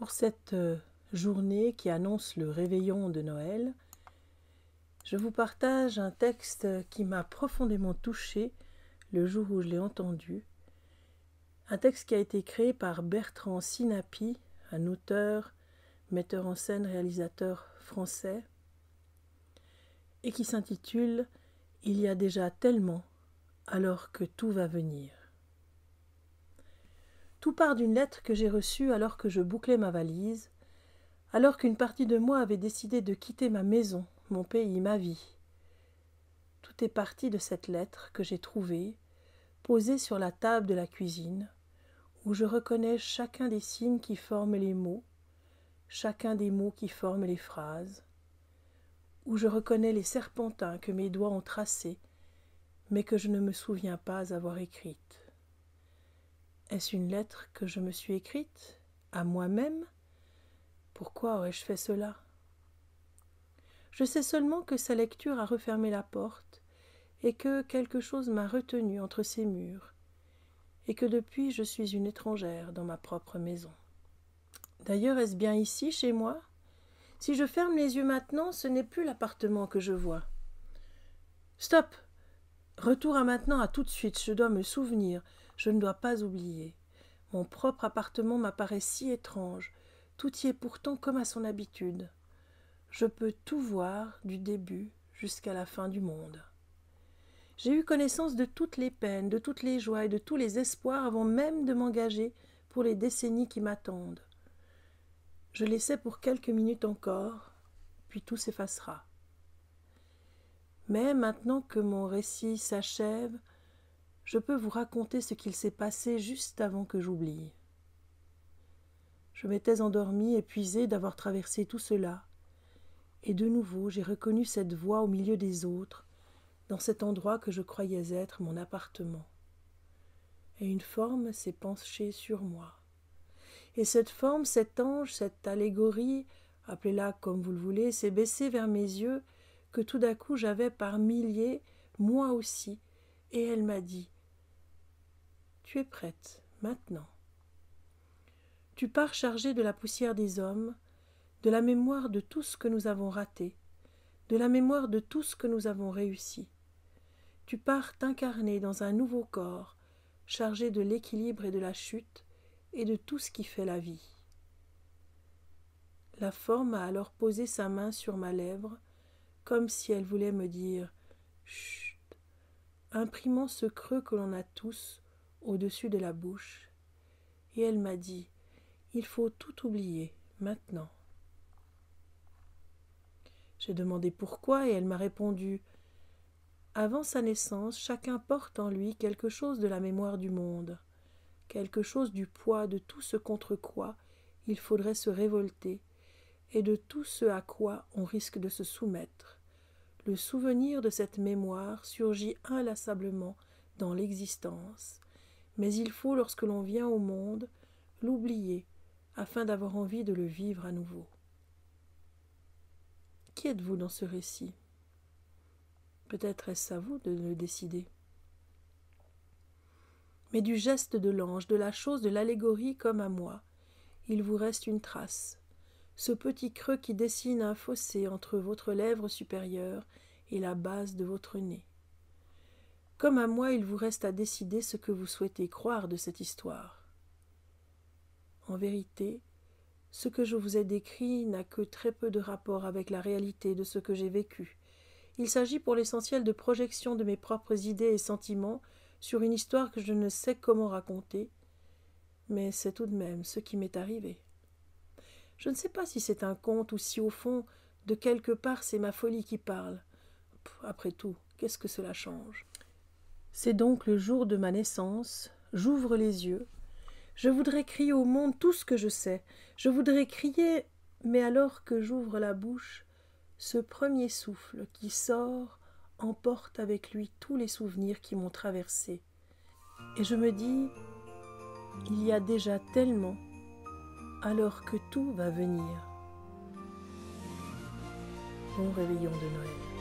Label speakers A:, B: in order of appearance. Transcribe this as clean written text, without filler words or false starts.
A: Pour cette journée qui annonce le réveillon de Noël, je vous partage un texte qui m'a profondément touchée le jour où je l'ai entendu. Un texte qui a été créé par Bertrand Sinapi, un auteur, metteur en scène, réalisateur français, et qui s'intitule « Il y a déjà tellement, alors que tout va venir ». Tout part d'une lettre que j'ai reçue alors que je bouclais ma valise, alors qu'une partie de moi avait décidé de quitter ma maison, mon pays, ma vie. Tout est parti de cette lettre que j'ai trouvée, posée sur la table de la cuisine, où je reconnais chacun des signes qui forment les mots, chacun des mots qui forment les phrases, où je reconnais les serpentins que mes doigts ont tracés, mais que je ne me souviens pas avoir écrites. Est-ce une lettre que je me suis écrite, à moi-même ? Pourquoi aurais-je fait cela ? Je sais seulement que sa lecture a refermé la porte et que quelque chose m'a retenue entre ces murs et que depuis je suis une étrangère dans ma propre maison. D'ailleurs, est-ce bien ici, chez moi ? Si je ferme les yeux maintenant, ce n'est plus l'appartement que je vois. Stop ! Retour à maintenant, à tout de suite, je dois me souvenir, je ne dois pas oublier. Mon propre appartement m'apparaît si étrange, tout y est pourtant comme à son habitude. Je peux tout voir du début jusqu'à la fin du monde. J'ai eu connaissance de toutes les peines, de toutes les joies et de tous les espoirs avant même de m'engager pour les décennies qui m'attendent. Je l'essaie pour quelques minutes encore, puis tout s'effacera. Mais maintenant que mon récit s'achève, je peux vous raconter ce qu'il s'est passé juste avant que j'oublie. Je m'étais endormie, épuisée d'avoir traversé tout cela, et de nouveau j'ai reconnu cette voix au milieu des autres, dans cet endroit que je croyais être mon appartement. Et une forme s'est penchée sur moi. Et cette forme, cet ange, cette allégorie, appelez-la comme vous le voulez, s'est baissée vers mes yeux, que tout d'un coup j'avais par milliers, moi aussi, et elle m'a dit « Tu es prête, maintenant. Tu pars chargée de la poussière des hommes, de la mémoire de tout ce que nous avons raté, de la mémoire de tout ce que nous avons réussi. Tu pars t'incarner dans un nouveau corps, chargé de l'équilibre et de la chute, et de tout ce qui fait la vie. » La forme a alors posé sa main sur ma lèvre, comme si elle voulait me dire « Chut », imprimant ce creux que l'on a tous au-dessus de la bouche. Et elle m'a dit « Il faut tout oublier, maintenant. » J'ai demandé pourquoi et elle m'a répondu « Avant sa naissance, chacun porte en lui quelque chose de la mémoire du monde, quelque chose du poids de tout ce contre quoi il faudrait se révolter et de tout ce à quoi on risque de se soumettre. Le souvenir de cette mémoire surgit inlassablement dans l'existence, mais il faut, lorsque l'on vient au monde, l'oublier afin d'avoir envie de le vivre à nouveau. » Qui êtes-vous dans ce récit ? Peut-être est-ce à vous de le décider. Mais du geste de l'ange, de la chose, de l'allégorie comme à moi, il vous reste une trace, ce petit creux qui dessine un fossé entre votre lèvre supérieure et la base de votre nez. Comme à moi, il vous reste à décider ce que vous souhaitez croire de cette histoire. En vérité, ce que je vous ai décrit n'a que très peu de rapport avec la réalité de ce que j'ai vécu. Il s'agit pour l'essentiel de projection de mes propres idées et sentiments sur une histoire que je ne sais comment raconter, mais c'est tout de même ce qui m'est arrivé. Je ne sais pas si c'est un conte ou si au fond, de quelque part, c'est ma folie qui parle. Après tout, qu'est-ce que cela change ? C'est donc le jour de ma naissance, j'ouvre les yeux. Je voudrais crier au monde tout ce que je sais. Je voudrais crier, mais alors que j'ouvre la bouche, ce premier souffle qui sort emporte avec lui tous les souvenirs qui m'ont traversé. Et je me dis, il y a déjà tellement, alors que tout va venir. Bon réveillon de Noël.